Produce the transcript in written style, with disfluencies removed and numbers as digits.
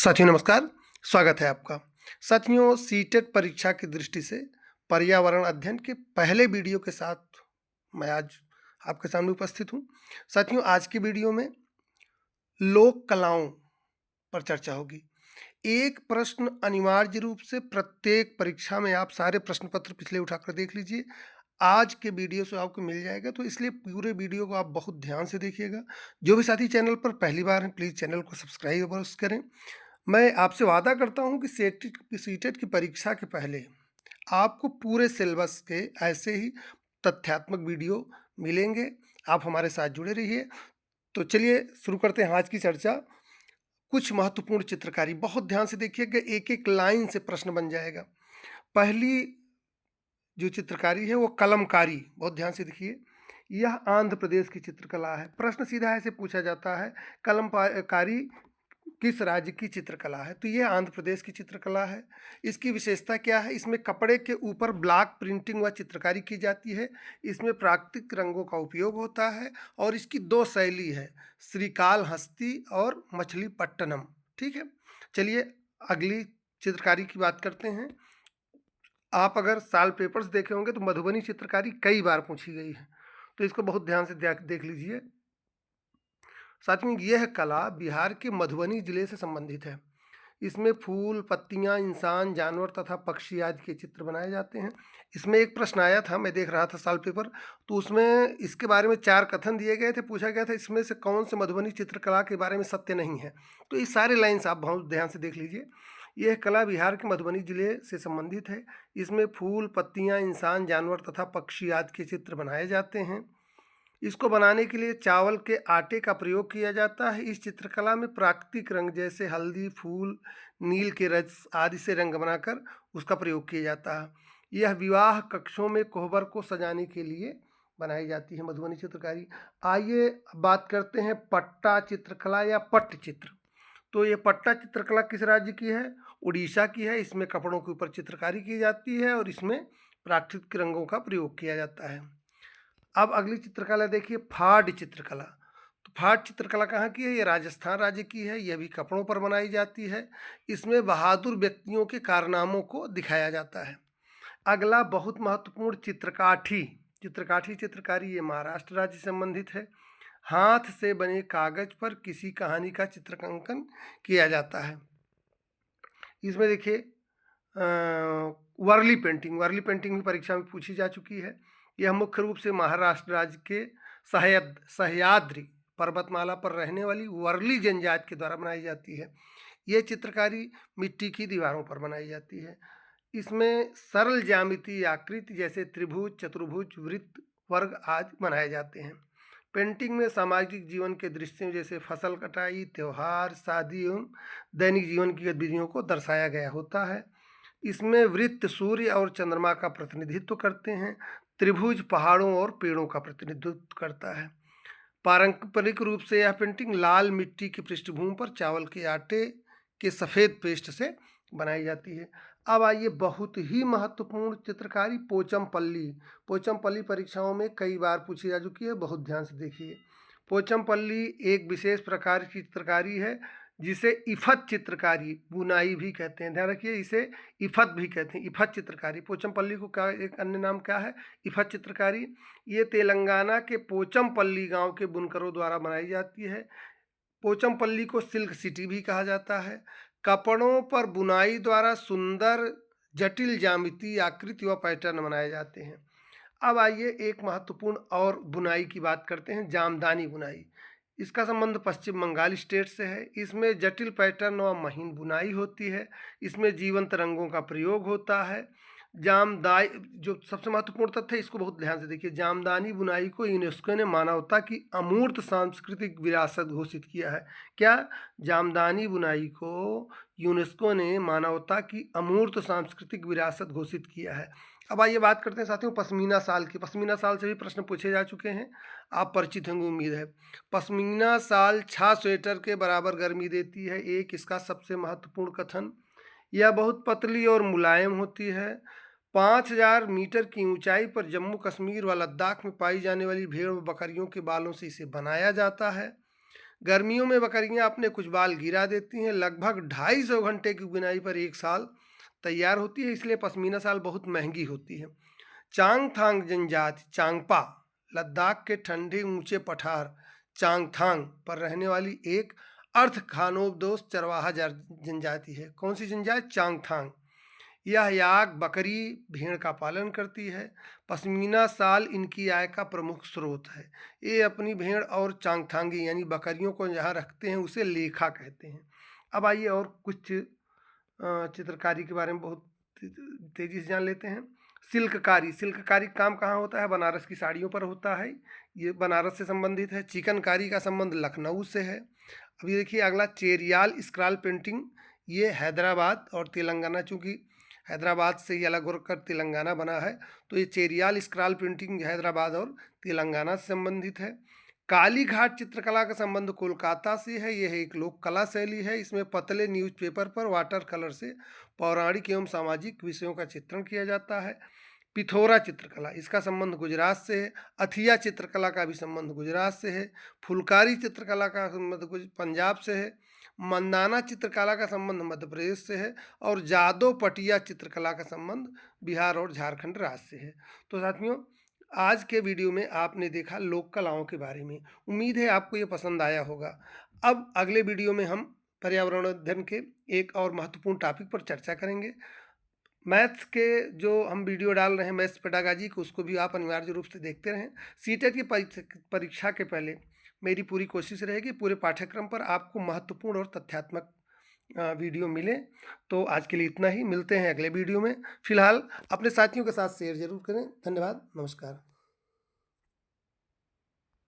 साथियों नमस्कार, स्वागत है आपका। साथियों सीटेट परीक्षा की दृष्टि से पर्यावरण अध्ययन के पहले वीडियो के साथ मैं आज आपके सामने उपस्थित हूँ। साथियों आज की वीडियो में लोक कलाओं पर चर्चा होगी। एक प्रश्न अनिवार्य रूप से प्रत्येक परीक्षा में आप सारे प्रश्न पत्र पिछले उठाकर देख लीजिए। आज के वीडियो से आपको मिल जाएगा, तो इसलिए पूरे वीडियो को आप बहुत ध्यान से देखिएगा। जो भी साथी चैनल पर पहली बार हैं प्लीज़ चैनल को सब्सक्राइब अवश्य करें। मैं आपसे वादा करता हूं कि सीटेट की परीक्षा के पहले आपको पूरे सिलेबस के ऐसे ही तथ्यात्मक वीडियो मिलेंगे। आप हमारे साथ जुड़े रहिए। तो चलिए शुरू करते हैं आज की चर्चा। कुछ महत्वपूर्ण चित्रकारी बहुत ध्यान से देखिएगा, एक एक लाइन से प्रश्न बन जाएगा। पहली जो चित्रकारी है वो कलमकारी, बहुत ध्यान से देखिए। यह आंध्र प्रदेश की चित्रकला है। प्रश्न सीधा ऐसे पूछा जाता है, कलमकारी किस राज्य की चित्रकला है? तो ये आंध्र प्रदेश की चित्रकला है। इसकी विशेषता क्या है? इसमें कपड़े के ऊपर ब्लॉक प्रिंटिंग व चित्रकारी की जाती है। इसमें प्राकृतिक रंगों का उपयोग होता है और इसकी दो शैली है, श्रीकालहस्ती और मछलीपट्टनम। ठीक है, चलिए अगली चित्रकारी की बात करते हैं। आप अगर साल पेपर्स देखे होंगे तो मधुबनी चित्रकारी कई बार पूछी गई है, तो इसको बहुत ध्यान से देख लीजिए। साथियों यह कला बिहार के मधुबनी जिले से संबंधित है। इसमें फूल, पत्तियां, इंसान, जानवर तथा पक्षी आदि के चित्र बनाए जाते हैं। इसमें एक प्रश्न आया था, मैं देख रहा था साल पेपर, तो उसमें इसके बारे में 4 कथन दिए गए थे। पूछा गया था इसमें से कौन से मधुबनी चित्रकला के बारे में सत्य नहीं है। तो ये सारे लाइन्स आप बहुत ध्यान से देख लीजिए। यह कला बिहार के मधुबनी जिले से संबंधित है। इसमें फूल, पत्तियां, इंसान, जानवर तथा पक्षी आदि के चित्र बनाए जाते हैं। इसको बनाने के लिए चावल के आटे का प्रयोग किया जाता है। इस चित्रकला में प्राकृतिक रंग जैसे हल्दी, फूल, नील के रस आदि से रंग बनाकर उसका प्रयोग किया जाता है। यह विवाह कक्षों में कोहबर को सजाने के लिए बनाई जाती है मधुबनी चित्रकारी। आइए बात करते हैं पट्टा चित्रकला या पट्टचित्र। तो ये पट्टा चित्रकला किस राज्य की है? उड़ीसा की है। इसमें कपड़ों के ऊपर चित्रकारी की जाती है और इसमें प्राकृतिक रंगों का प्रयोग किया जाता है। अब अगली चित्रकला देखिए, फाड़ चित्रकला। तो फाड़ चित्रकला कहाँ की है? ये राजस्थान राज्य की है। यह भी कपड़ों पर बनाई जाती है। इसमें बहादुर व्यक्तियों के कारनामों को दिखाया जाता है। अगला बहुत महत्वपूर्ण चित्रकाठी। चित्रकाठी चित्रकारी ये महाराष्ट्र राज्य से संबंधित है। हाथ से बने कागज पर किसी कहानी का चित्रांकन किया जाता है। इसमें देखिए वर्ली पेंटिंग, वर्ली पेंटिंग भी परीक्षा में पूछी जा चुकी है। यह मुख्य रूप से महाराष्ट्र राज्य के सह्याद्री पर्वतमाला पर रहने वाली वर्ली जनजाति के द्वारा बनाई जाती है। यह चित्रकारी मिट्टी की दीवारों पर बनाई जाती है। इसमें सरल ज्यामिति आकृति जैसे त्रिभुज, चतुर्भुज, वृत्त, वर्ग आदि बनाए जाते हैं। पेंटिंग में सामाजिक जीवन के दृश्यों जैसे फसल कटाई, त्यौहार, शादी एवं दैनिक जीवन की गतिविधियों को दर्शाया गया होता है। इसमें वृत्त सूर्य और चंद्रमा का प्रतिनिधित्व करते हैं। त्रिभुज पहाड़ों और पेड़ों का प्रतिनिधित्व करता है। पारंपरिक रूप से यह पेंटिंग लाल मिट्टी की पृष्ठभूमि पर चावल के आटे के सफ़ेद पेस्ट से बनाई जाती है। अब आइए बहुत ही महत्वपूर्ण चित्रकारी पोचमपल्ली। पोचमपल्ली परीक्षाओं में कई बार पूछी जा चुकी है, बहुत ध्यान से देखिए। पोचमपल्ली एक विशेष प्रकार की चित्रकारी है जिसे इफत चित्रकारी, बुनाई भी कहते हैं। ध्यान रखिए, इसे इफत भी कहते हैं, इफत चित्रकारी। पोचमपल्ली को क्या एक अन्य नाम क्या है? इफत चित्रकारी। ये तेलंगाना के पोचमपल्ली गांव के बुनकरों द्वारा बनाई जाती है। पोचमपल्ली को सिल्क सिटी भी कहा जाता है। कपड़ों पर बुनाई द्वारा सुंदर जटिल ज्यामिति, आकृति व पैटर्न बनाए जाते हैं। अब आइए एक महत्वपूर्ण और बुनाई की बात करते हैं, जामदानी बुनाई। इसका संबंध पश्चिम बंगाल स्टेट से है। इसमें जटिल पैटर्न व महीन बुनाई होती है। इसमें जीवंत रंगों का प्रयोग होता है। जामदाई जो सबसे महत्वपूर्ण तथ्य है, इसको बहुत ध्यान से देखिए। जामदानी बुनाई को यूनेस्को ने मानवता की अमूर्त सांस्कृतिक विरासत घोषित किया है। क्या? जामदानी बुनाई को यूनेस्को ने मानवता की अमूर्त सांस्कृतिक विरासत घोषित किया है। अब आइए बात करते हैं साथियों पश्मीना शाल की। पश्मीना शाल से भी प्रश्न पूछे जा चुके हैं, आप परिचित होंगे उम्मीद है। पश्मीना शाल 6 स्वेटर के बराबर गर्मी देती है। एक इसका सबसे महत्वपूर्ण कथन, यह बहुत पतली और मुलायम होती है। 5000 मीटर की ऊंचाई पर जम्मू कश्मीर व लद्दाख में पाई जाने वाली भेड़ व बकरियों के बालों से इसे बनाया जाता है। गर्मियों में बकरियां अपने कुछ बाल गिरा देती हैं। लगभग 250 घंटे की बुनाई पर एक साल तैयार होती है, इसलिए पश्मीना शाल बहुत महंगी होती है। चांगथांग जनजाति चांगपा लद्दाख के ठंडे ऊंचे पठार चांगथांग पर रहने वाली एक अर्ध खानोबदोश चरवाहा जनजाति है। कौन सी जनजाति? चांगथांग। यह याक, बकरी, भेड़ का पालन करती है। पश्मीना शाल इनकी आय का प्रमुख स्रोत है। ये अपनी भेड़ और चांगथांगी यानी बकरियों को जहाँ रखते हैं उसे लेखा कहते हैं। अब आइए और कुछ चित्रकारी के बारे में बहुत तेजी से जान लेते हैं। सिल्ककारी का काम कहाँ होता है? बनारस की साड़ियों पर होता है, ये बनारस से संबंधित है। चिकनकारी का संबंध लखनऊ से है। अब ये देखिए अगला, चेरियाल स्क्रॉल पेंटिंग, ये हैदराबाद और तेलंगाना, चूँकि हैदराबाद से ही अलग होकर तेलंगाना बना है, तो ये चेरियाल स्क्रॉल पेंटिंग हैदराबाद और तेलंगाना से संबंधित है। काली घाट चित्रकला का संबंध कोलकाता से है। यह एक लोक कला शैली है। इसमें पतले न्यूज़पेपर पर वाटर कलर से पौराणिक एवं सामाजिक विषयों का चित्रण किया जाता है। पिथौरा चित्रकला, इसका संबंध गुजरात से है। अथिया चित्रकला का भी संबंध गुजरात से है। फुलकारी चित्रकला का संबंध पंजाब से है। मंदाना चित्रकला का संबंध मध्य प्रदेश से है। और जादव पटिया चित्रकला का संबंध बिहार और झारखंड राज्य से है। तो साथियों, आज के वीडियो में आपने देखा लोक कलाओं के बारे में। उम्मीद है आपको ये पसंद आया होगा। अब अगले वीडियो में हम पर्यावरण अध्ययन के एक और महत्वपूर्ण टॉपिक पर चर्चा करेंगे। मैथ्स के जो हम वीडियो डाल रहे हैं मैथ्स पेडागाजी को, उसको भी आप अनिवार्य रूप से देखते रहें। सीटेट की परीक्षा के पहले मेरी पूरी कोशिश रहेगी पूरे पाठ्यक्रम पर आपको महत्वपूर्ण और तथ्यात्मक वीडियो मिले। तो आज के लिए इतना ही, मिलते हैं अगले वीडियो में। फिलहाल अपने साथियों के साथ शेयर जरूर करें। धन्यवाद, नमस्कार।